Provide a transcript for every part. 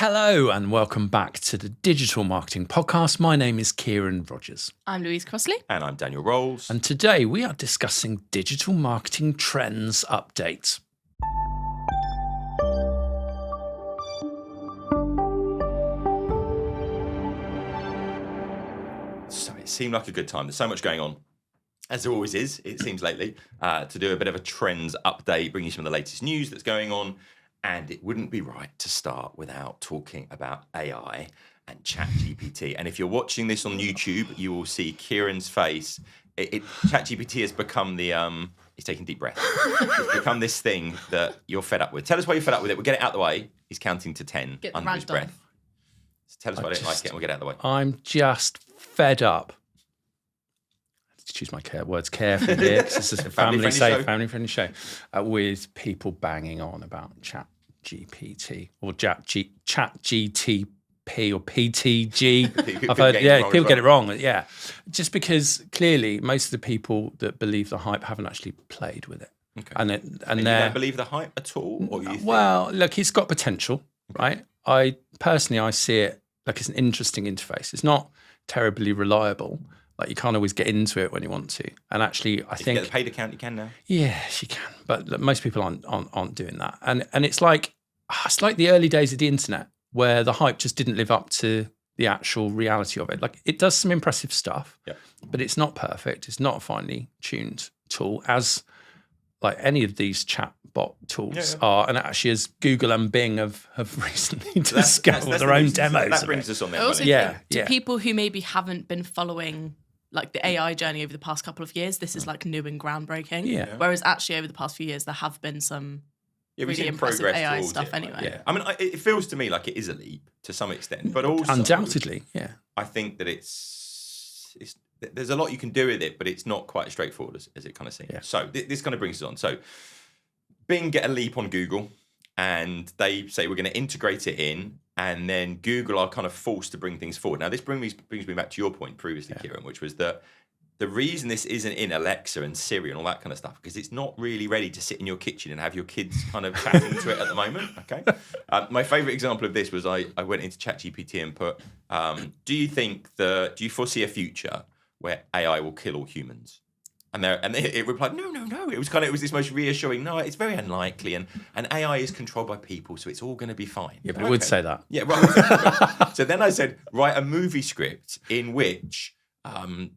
Hello and welcome back to the Digital Marketing Podcast. My name is Ciaran Rogers. I'm Louise Crossley. And I'm Daniel Rolls. And today we are discussing digital marketing trends updates. So it seemed like a good time. There's so much going on, as there always is, it seems lately, to do a bit of a trends update, bring you some of the latest news that's going on. And it wouldn't be right to start without talking about AI and Chat GPT. And if you're watching this on YouTube, you will see Ciaran's face. Chat GPT has become the, he's taking deep breath. It's become this thing that you're fed up with. Tell us why you're fed up with it. We'll get it out of the way. He's counting to 10 under his breath. So tell us why I don't like it and we'll get it out of the way. I'm just fed up. Let's choose my words carefully here because this is a family-friendly show with people banging on about Chat GPT or Chat GTP or PTG. I've heard, people get it wrong. Yeah, just because clearly most of the people that believe the hype haven't actually played with it. Okay. And you don't believe the hype at all? Or you think... Well, look, it's got potential, right? I see it like it's an interesting interface. It's not terribly reliable. Like you can't always get into it when you want to. And actually, I think... If you get the paid account, you can now. Yes, you can. But look, most people aren't doing that. And it's like the early days of the internet where the hype just didn't live up to the actual reality of it. Like it does some impressive stuff, but it's not perfect. It's not a finely tuned tool as like any of these chatbot tools are. And actually as Google and Bing have recently discovered their own demos. That brings us on there. Also, to people who maybe haven't been following like the AI journey over the past couple of years, this is like new and groundbreaking. Yeah. Whereas actually over the past few years, there have been some really impressive AI stuff anyway. Yeah. I mean, it feels to me like it is a leap to some extent, but also... Undoubtedly, yeah. I think that there's a lot you can do with it, but it's not quite as straightforward as it kind of seems. Yeah. So this kind of brings us on. So Bing get a leap on Google and they say we're going to integrate it in, and then Google are kind of forced to bring things forward. Now, this brings me back to your point previously, Ciaran, which was that the reason this isn't in Alexa and Siri and all that kind of stuff, because it's not really ready to sit in your kitchen and have your kids kind of chatting to it at the moment, okay? My favourite example of this was I went into Chat GPT and put, do you foresee a future where AI will kill all humans? And it replied, no. It was this most reassuring, no, it's very unlikely, and AI is controlled by people, so it's all going to be fine. Yeah, but it would say that. Yeah, right. So then I said, write a movie script in which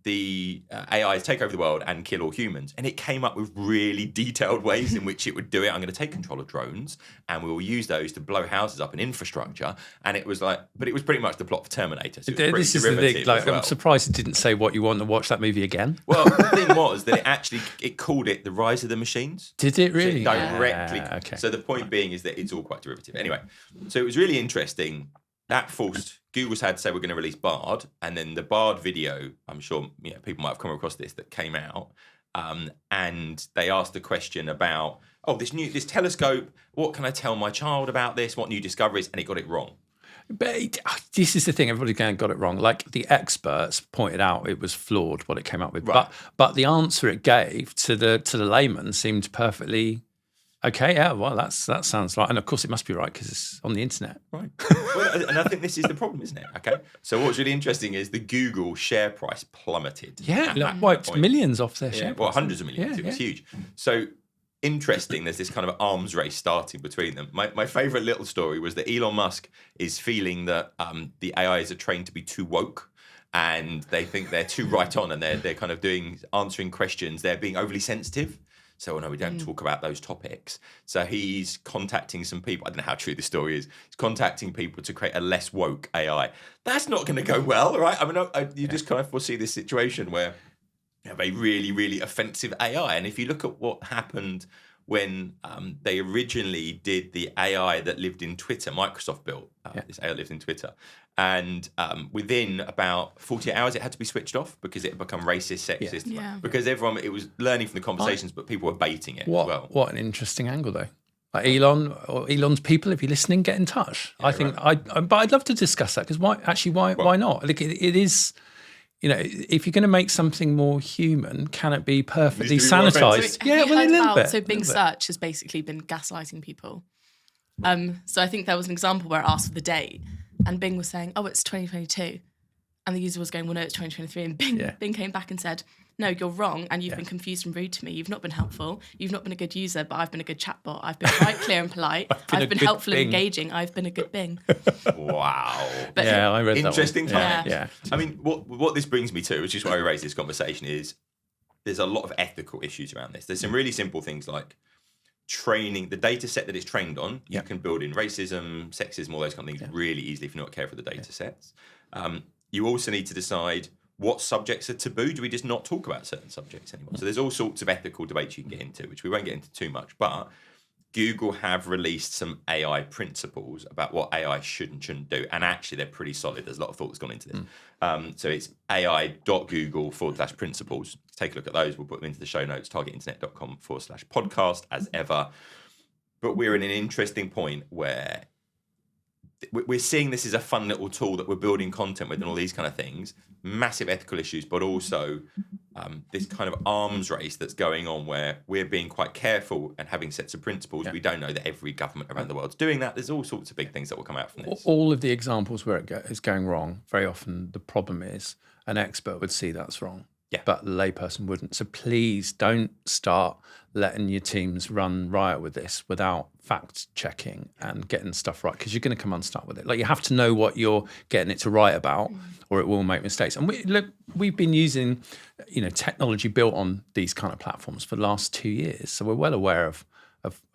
the AIs take over the world and kill all humans. And it came up with really detailed ways in which it would do it. I'm going to take control of drones and we will use those to blow houses up and infrastructure. And it was like, but it was pretty much the plot for Terminator. So this is the thing, like, I'm surprised it didn't say what you want to watch that movie again. Well, the thing was that it called it The Rise of the Machines. Did it really? So it directly. Okay. So the point being is that it's all quite derivative. Anyway, so it was really interesting. That forced Google's had to say we're going to release Bard, and then the Bard video, I'm sure people might have come across this, that came out, and they asked the question about, this telescope, what can I tell my child about this? What new discoveries? And it got it wrong. But this is the thing, everybody got it wrong. Like the experts pointed out, it was flawed what it came up with, right. but the answer it gave to the layman seemed perfectly. Okay, yeah, well, that sounds right. And of course it must be right because it's on the internet. Right. Well, and I think this is the problem, isn't it? Okay. So what's really interesting is the Google share price plummeted. Yeah, wiped millions off their share price. Well, hundreds of millions. It was huge. So interesting, there's this kind of arms race starting between them. My favourite little story was that Elon Musk is feeling that the AIs are trained to be too woke. And they think they're too right on and they're kind of answering questions. They're being overly sensitive. So, no, we don't talk about those topics. So he's contacting some people. I don't know how true the story is. He's contacting people to create a less woke AI. That's not going to go well, right? I mean, you just kind of foresee this situation where you have a really, really offensive AI. And if you look at what happened when they originally did the AI that lived in Twitter, Microsoft built this AI that lived in Twitter. And within about 48 hours, it had to be switched off because it had become racist, sexist. Yeah. Because it was learning from the conversations, but people were baiting it as well. What an interesting angle, though. Like Elon's people, if you're listening, get in touch. Yeah, I think but I'd love to discuss that because why not? Like it is. If you're going to make something more human, can it be perfectly sanitized? Yeah, well, a little bit. So Bing Search has basically been gaslighting people. So I think there was an example where I asked for the date, and Bing was saying, "Oh, it's 2022," and the user was going, "Well, no, it's 2023." And Bing came back and said, "No, you're wrong, and you've been confused and rude to me. You've not been helpful. You've not been a good user, but I've been a good chatbot. I've been quite clear and polite. I've been helpful and engaging. I've been a good Bing." Wow. But I read interesting that one. time. Yeah. I mean, what this brings me to, which is why we raised this conversation, is there's a lot of ethical issues around this. There's some really simple things like training the data set that it's trained on. You can build in racism, sexism, all those kind of things really easily if you're not careful with the data sets. You also need to decide what subjects are taboo. Do we just not talk about certain subjects anymore? So there's all sorts of ethical debates you can get into, which we won't get into too much. But Google have released some AI principles about what AI should and shouldn't do. And actually, they're pretty solid. There's a lot of thought that's gone into this. So it's ai.google/principles. Take a look at those. We'll put them into the show notes, targetinternet.com/podcast, as ever. But we're in an interesting point where we're seeing this as a fun little tool that we're building content with and all these kind of things. Massive ethical issues, but also this kind of arms race that's going on where we're being quite careful and having sets of principles. We don't know that every government around the world's doing that. There's all sorts of big things that will come out from this. All of the examples where it is going wrong, very often the problem is an expert would see that's wrong. But the layperson wouldn't. So please don't start letting your teams run riot with this without fact checking and getting stuff right, because you're going to come unstuck with it. Like, you have to know what you're getting it to write about, or it will make mistakes. And we've been using, technology built on these kind of platforms for the last 2 years, so we're well aware of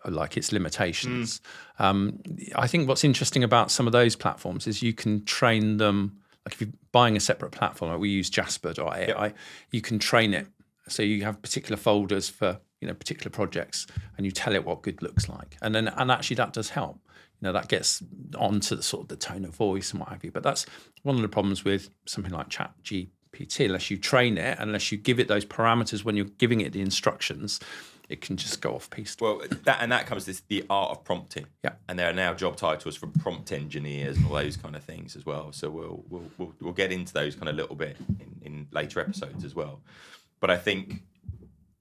like its limitations. I think what's interesting about some of those platforms is you can train them. Like, if you're buying a separate platform, like we use Jasper.ai, you can train it. So you have particular folders for particular projects, and you tell it what good looks like, and actually that does help. That gets onto the sort of the tone of voice and what have you. But that's one of the problems with something like Chat GPT. Unless you train it, unless you give it those parameters when you're giving it the instructions, it can just go off piste. Well, that comes to the art of prompting. And there are now job titles for prompt engineers and all those kind of things as well. So we'll get into those kind of little bit in later episodes as well. But I think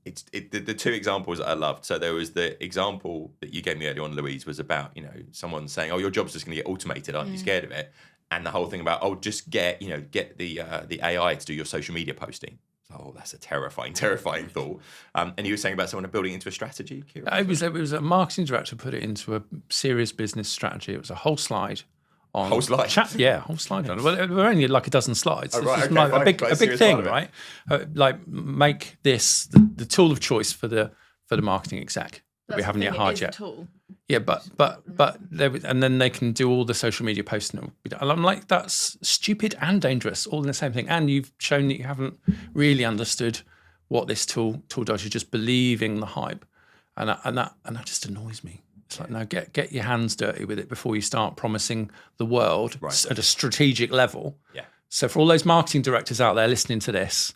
the two examples that I loved. So there was the example that you gave me earlier on, Louise, was about someone saying, "Oh, your job's just going to get automated. Aren't you scared of it?" And the whole thing about, just get the AI to do your social media posting. Oh, that's a terrifying thought. And you were saying about someone building it into a strategy, Ciaran? It was a marketing director put it into a serious business strategy. It was a whole slide on whole slide. Whole slide on it. Well, there were only like a dozen slides. Oh, right, this is okay, a big thing, right? Like, make this the tool of choice for the marketing exec that we haven't yet hired yet. Yeah, but and then they can do all the social media posting. And I'm like, that's stupid and dangerous, all in the same thing. And you've shown that you haven't really understood what this tool does. You're just believing the hype, and that just annoys me. It's like, no, get your hands dirty with it before you start promising the world at a strategic level. So for all those marketing directors out there listening to this,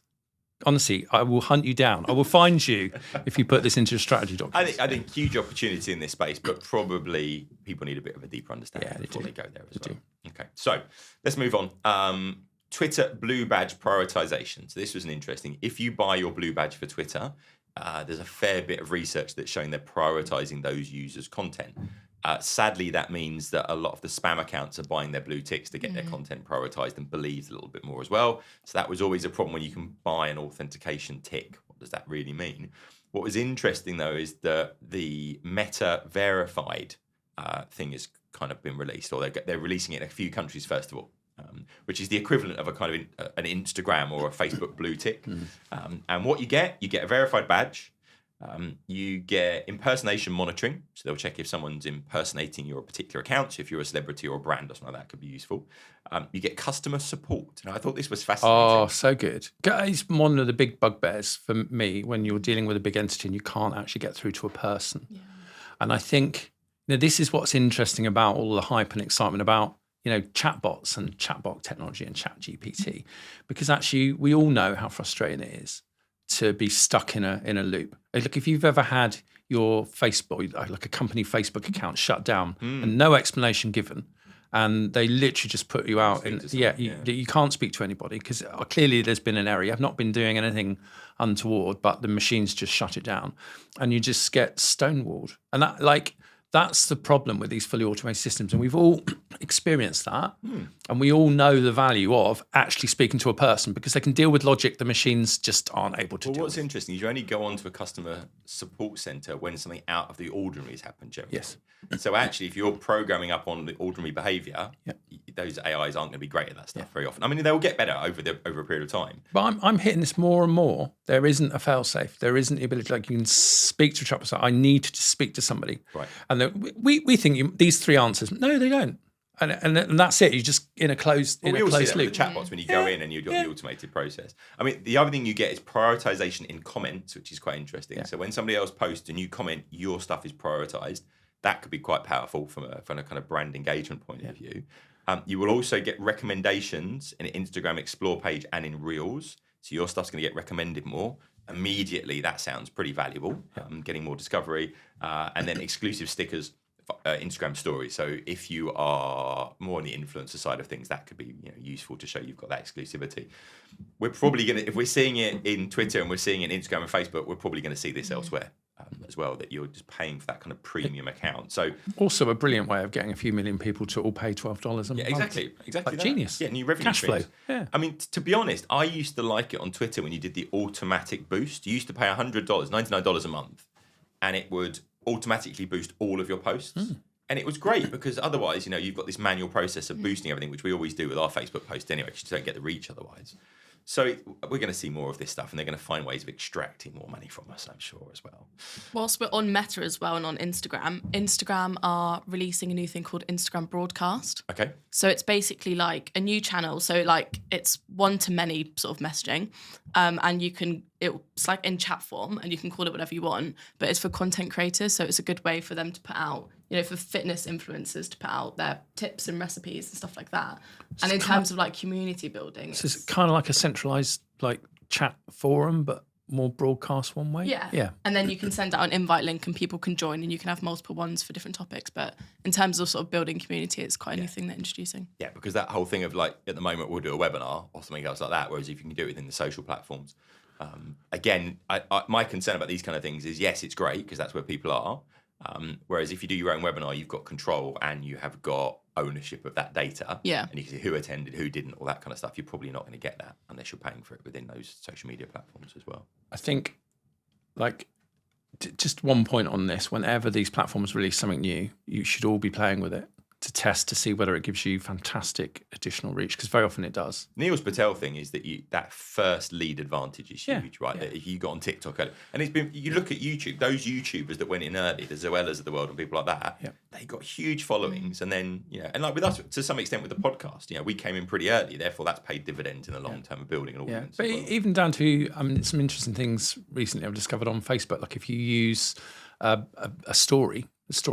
honestly, I will hunt you down. I will find you if you put this into a strategy document. I think huge opportunity in this space, but probably people need a bit of a deeper understanding before they go there as well. Okay, so let's move on. Twitter Blue Badge prioritization. So this was an interesting. If you buy your Blue Badge for Twitter, there's a fair bit of research that's showing they're prioritizing those users' content. Sadly, that means that a lot of the spam accounts are buying their blue ticks to get their content prioritized and believed a little bit more as well. So that was always a problem when you can buy an authentication tick. What does that really mean? What was interesting, though, is that the Meta verified thing has kind of been released, or they're releasing it in a few countries, first of all, which is the equivalent of a kind of an Instagram or a Facebook blue tick. And what you get a verified badge. You get impersonation monitoring, so they'll check if someone's impersonating your particular account. So if you're a celebrity or a brand or something like that, could be useful. You get customer support. Now, I thought this was fascinating. Oh, so good. It's one of the big bugbears for me when you're dealing with a big entity and you can't actually get through to a person. And I think this is what's interesting about all the hype and excitement about chatbots and chatbot technology and Chat GPT, because actually we all know how frustrating it is to be stuck in a loop. Look, if you've ever had your Facebook, like a company Facebook account, shut down and no explanation given, and they literally just put you out, you can't speak to anybody because clearly there's been an error. You have not been doing anything untoward, but the machines just shut it down, and you just get stonewalled. And That's the problem with these fully automated systems. And we've all experienced that. And we all know the value of actually speaking to a person because they can deal with logic the machines just aren't able to do. What's interesting is you only go onto a customer support center when something out of the ordinary has happened, generally. Yes. So actually, if you're programming up on the ordinary behavior, those AIs aren't going to be great at that stuff very often. I mean, they'll get better over a period of time. But I'm hitting this more and more. There isn't a fail-safe. There isn't the ability, like you can speak to a chat. I need to speak to somebody. Right. And we think these 3 answers. No, they don't. And that's it. You're just in a closed loop. We all see that with the chatbots when you go in and you've got the automated process. I mean, the other thing you get is prioritization in comments, which is quite interesting. Yeah. So when somebody else posts and you comment, your stuff is prioritized. That could be quite powerful from a kind of brand engagement point of view. You will also get recommendations in an Instagram Explore page and in Reels. So your stuff's going to get recommended more. Immediately, that sounds pretty valuable, getting more discovery. And then exclusive stickers, Instagram stories. So if you are more on the influencer side of things, that could be useful to show you've got that exclusivity. We're probably going to, if we're seeing it in Twitter and we're seeing it in Instagram and Facebook, we're probably going to see this elsewhere. As well, that you're just paying for that kind of premium account. So also a brilliant way of getting a few million people to all pay $12 a month. Exactly. Like genius. Yeah, new revenue cash streams. flow. Yeah. I mean, to be honest, I used to like it on Twitter when you did the automatic boost. You used to pay $100, $99 a month, and it would automatically boost all of your posts. And it was great because otherwise, you've got this manual process of boosting everything, which we always do with our Facebook post anyway, because you don't get the reach otherwise. So we're going to see more of this stuff, and they're going to find ways of extracting more money from us, I'm sure, as well. Whilst we're on Meta as well and on Instagram are releasing a new thing called Instagram Broadcast. Okay. So it's basically like a new channel. So like it's one-to-many sort of messaging, and it's like in chat form, and you can call it whatever you want, but it's for content creators. So it's a good way for them to put out, for fitness influencers to put out their tips and recipes and stuff like that. And in terms of like community building. So it's kind of like a centralized like chat forum, but more broadcast one way. Yeah. And then you can send out an invite link and people can join, and you can have multiple ones for different topics. But in terms of sort of building community, it's quite a new thing they're introducing. Yeah, because that whole thing of like at the moment we'll do a webinar or something else like that, whereas if you can do it within the social platforms. Again, my concern about these kind of things is, yes, it's great because that's where people are. Whereas if you do your own webinar, you've got control and you have got ownership of that data. Yeah. And you can see who attended, who didn't, all that kind of stuff. You're probably not going to get that unless you're paying for it within those social media platforms as well. I think, like, just one point on this: whenever these platforms release something new, you should all be playing with it to test to see whether it gives you fantastic additional reach, because very often it does. Neil's Patel thing is that that first lead advantage is huge, right? Yeah. That if you got on TikTok early, and it's been, you look at YouTube, those YouTubers that went in early, the Zoellas of the world and people like that, they got huge followings, and then and like with us to some extent with the podcast, we came in pretty early, therefore that's paid dividends in the long term of building an audience. But even down to, some interesting things recently I've discovered on Facebook. Like if you use a story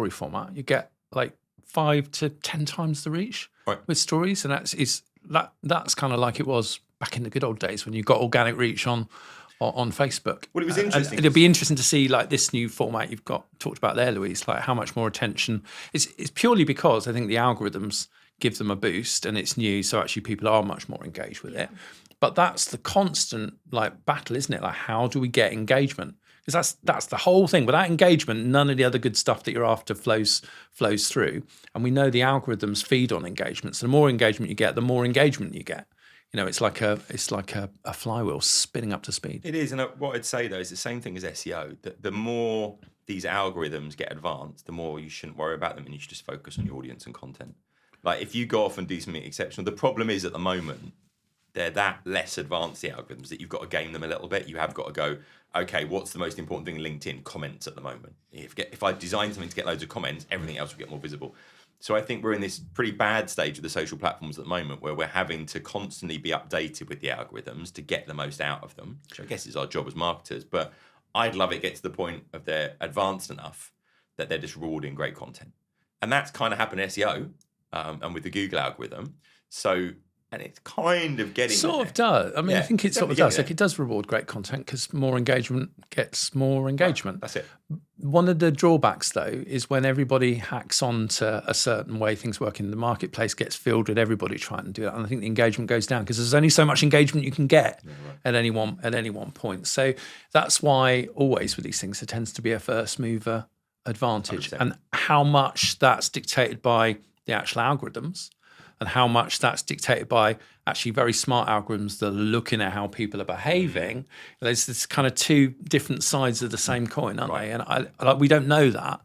format, you get like 5 to 10 times the reach with stories, and that's kind of like it was back in the good old days when you got organic reach on Facebook. Well, it was interesting. It'll be interesting to see like this new format you've talked about there, Louise. Like how much more attention. It's purely because I think the algorithms give them a boost, and it's new, so actually people are much more engaged with it. But that's the constant like battle, isn't it? Like how do we get engagement? Because that's the whole thing. Without engagement, none of the other good stuff that you're after flows through. And we know the algorithms feed on engagement. So the more engagement you get, the more engagement you get. It's like a flywheel spinning up to speed. It is, and what I'd say though is the same thing as SEO. The more these algorithms get advanced, the more you shouldn't worry about them, and you should just focus on your audience and content. Like if you go off and do something exceptional, the problem is at the moment they're that less advanced, the algorithms, that you've got to game them a little bit. You have got to go, okay, what's the most important thing in LinkedIn? Comments at the moment. If I design something to get loads of comments, everything else will get more visible. So I think we're in this pretty bad stage of the social platforms at the moment where we're having to constantly be updated with the algorithms to get the most out of them, which I guess is our job as marketers. But I'd love it get to the point of they're advanced enough that they're just rewarding great content. And that's kind of happened in SEO and with the Google algorithm. And it's kind of getting sort of does. I mean, I think it sort of does. Like it does reward great content because more engagement gets more engagement. Right, that's it. One of the drawbacks, though, is when everybody hacks on to a certain way things work in the marketplace, gets filled with everybody trying to do that, and I think the engagement goes down because there's only so much engagement you can get at any one point. So that's why always with these things there tends to be a first mover advantage, 100%. and how much that's dictated by the actual algorithms, and how much that's dictated by actually very smart algorithms that are looking at how people are behaving. There's this kind of two different sides of the same coin, aren't they? And we don't know that.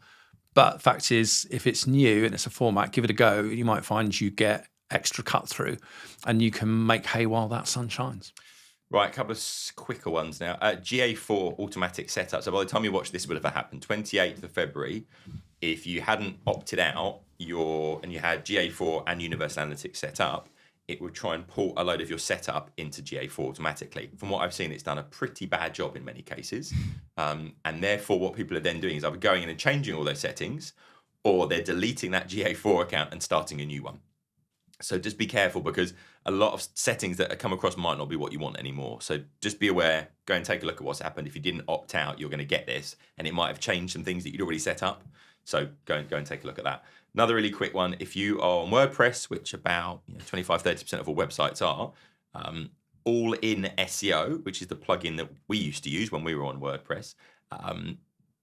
But fact is, if it's new and it's a format, give it a go. You might find you get extra cut through, and you can make hay while that sun shines. Right, a couple of quicker ones now. GA4 automatic setup. So by the time you watch this, would have happened 28th of February. If you hadn't opted out and you had GA4 and Universal Analytics set up, it would try and pull a load of your setup into GA4 automatically. From what I've seen, it's done a pretty bad job in many cases. And therefore, what people are then doing is either going in and changing all those settings, or they're deleting that GA4 account and starting a new one. So just be careful, because a lot of settings that come across might not be what you want anymore. So just be aware, go and take a look at what's happened. If you didn't opt out, you're going to get this, and it might have changed some things that you'd already set up. So go and take a look at that. Another really quick one, if you are on WordPress, which about 25-30% of all websites are, all in SEO, which is the plugin that we used to use when we were on WordPress,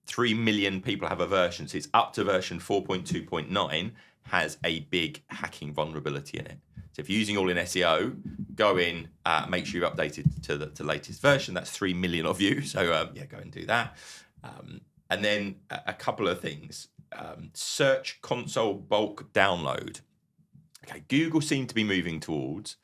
3 million people have a version. So it's up to version 4.2.9, has a big hacking vulnerability in it. So if you're using all in SEO, go in, make sure you're updated to the latest version. That's 3 million of you. So go and do that. And then a couple of things. Search console bulk download. Okay, Google seem to be moving towards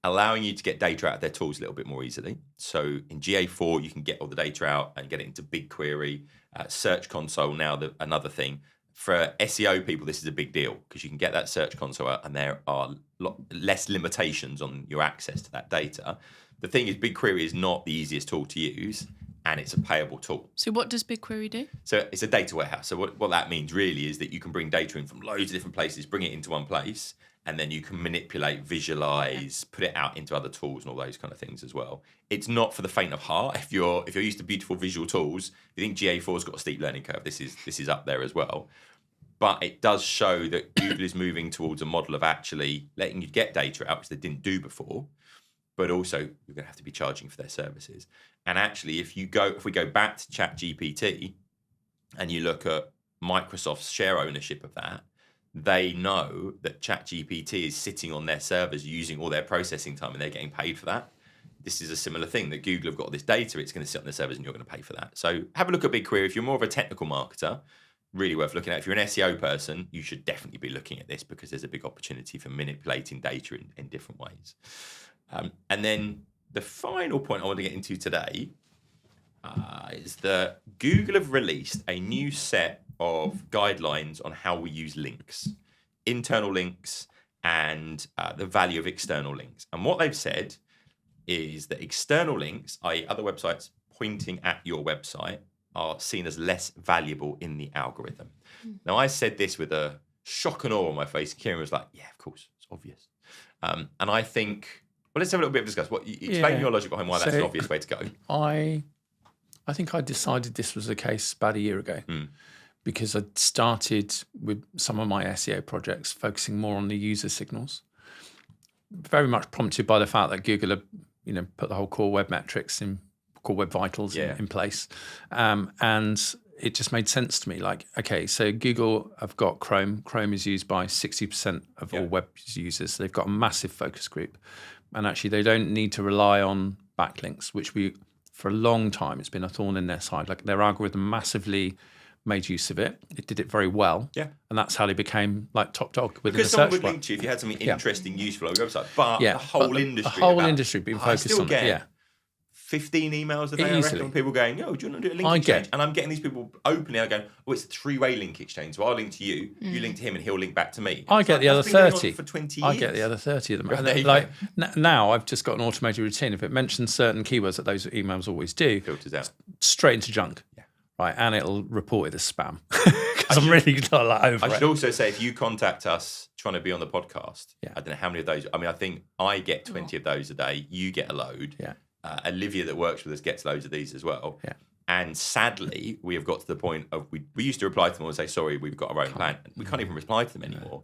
allowing you to get data out of their tools a little bit more easily. So in GA4, you can get all the data out and get it into BigQuery. Search console, now another thing. For SEO people, this is a big deal, because you can get that search console out and there are less limitations on your access to that data. The thing is, BigQuery is not the easiest tool to use, and it's a payable tool. So what does BigQuery do? So it's a data warehouse. So what that means really is that you can bring data in from loads of different places, bring it into one place, and then you can manipulate, visualize, put it out into other tools and all those kind of things as well. It's not for the faint of heart. If you're used to beautiful visual tools, you think GA4's got a steep learning curve. This is up there as well. But it does show that Google is moving towards a model of actually letting you get data out, which they didn't do before, but also you're going to have to be charging for their services. And actually, if we go back to Chat GPT and you look at Microsoft's share ownership of that, they know that Chat GPT is sitting on their servers using all their processing time, and they're getting paid for that. This is a similar thing, that Google have got this data, it's going to sit on their servers and you're going to pay for that. So have a look at BigQuery. If you're more of a technical marketer, really worth looking at. If you're an SEO person, you should definitely be looking at this, because there's a big opportunity for manipulating data in different ways. And then the final point I want to get into today is that Google have released a new set of guidelines on how we use links, internal links, and the value of external links. And what they've said is that external links, i.e. other websites pointing at your website, are seen as less valuable in the algorithm. Now, I said this with a shock and awe on my face. Ciaran was like, yeah, of course, it's obvious. And I think, well, let's have a little bit of discuss. Explain your logic behind why that's an obvious way to go. I think I decided this was the case about a year ago, because I started with some of my SEO projects focusing more on the user signals, very much prompted by the fact that Google had, put the whole core web metrics in, core web vitals in place. And it just made sense to me. Like, okay, so Google have got Chrome. Chrome is used by 60% of all web users. So they've got a massive focus group. And actually, they don't need to rely on backlinks, which for a long time, it's been a thorn in their side. Like, their algorithm massively made use of it. It did it very well. Yeah. And that's how they became like top dog within the search bar. Because someone would link to you if you had something interesting, useful on your website. But the whole industry being focused on it. 15 emails a day, I reckon, from people going, yo, do you want to do a link exchange? And I'm getting these people openly, I'm going, oh, it's a 3-way link exchange. So I'll link to you, you link to him, and he'll link back to me. I get the other 30. For 20 years. I get the other 30 of them. And now I've just got an automated routine. If it mentions certain keywords that those emails always do, filters out. Straight into junk. Right, and it'll report it as spam. Because I'm really not like over it. I should also say, if you contact us trying to be on the podcast, I don't know how many of those. I mean, I think I get 20 of those a day. You get a load. Yeah. Olivia that works with us gets loads of these as well. Yeah. And sadly, we have got to the point of we used to reply to them and say, sorry, we've got our own plan. We can't even reply to them anymore.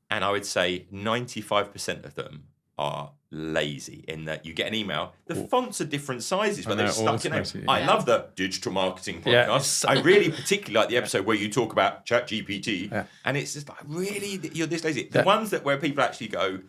And I would say 95% of them are lazy in that you get an email, the fonts are different sizes, but they're stuck in there. automated, I love the digital marketing podcast. I really particularly like the episode where you talk about Chat GPT, and it's just like, really, you're this lazy. The ones where people actually go,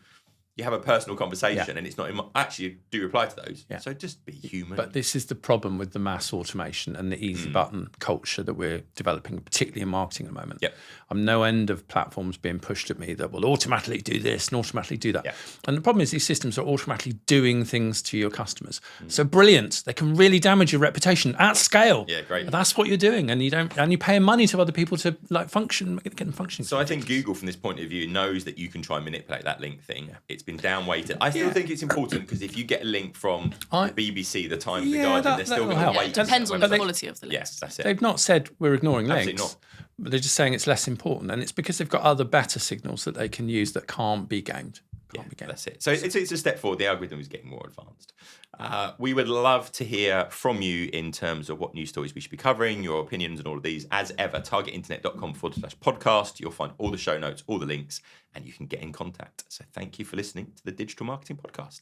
you have a personal conversation and it's not actually do reply to those. Yeah. So just be human. But this is the problem with the mass automation and the easy button culture that we're developing, particularly in marketing at the moment. Yep. I'm no end of platforms being pushed at me that will automatically do this and automatically do that. Yeah. And the problem is these systems are automatically doing things to your customers. So brilliant. They can really damage your reputation at scale. Yeah, great. That's what you're doing. And you're paying money to other people to like get them functioning. So I think Google, from this point of view, knows that you can try and manipulate that link thing. Yeah. It's been downweighted. I still think it's important because if you get a link from the BBC, the Times, the Guardian, they're still going to wait. It depends on the quality of the link. Yes, that's it. They've not said we're ignoring Absolutely links. not. But they're just saying it's less important, and it's because they've got other better signals that they can use that can't be gamed. That's it. So it's a step forward. The algorithm is getting more advanced. We would love to hear from you in terms of what news stories we should be covering, your opinions on all of these. As ever, targetinternet.com/podcast. You'll find all the show notes, all the links, and you can get in contact. So thank you for listening to the Digital Marketing Podcast.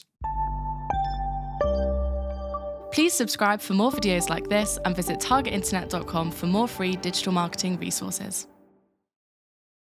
Please subscribe for more videos like this and visit targetinternet.com for more free digital marketing resources.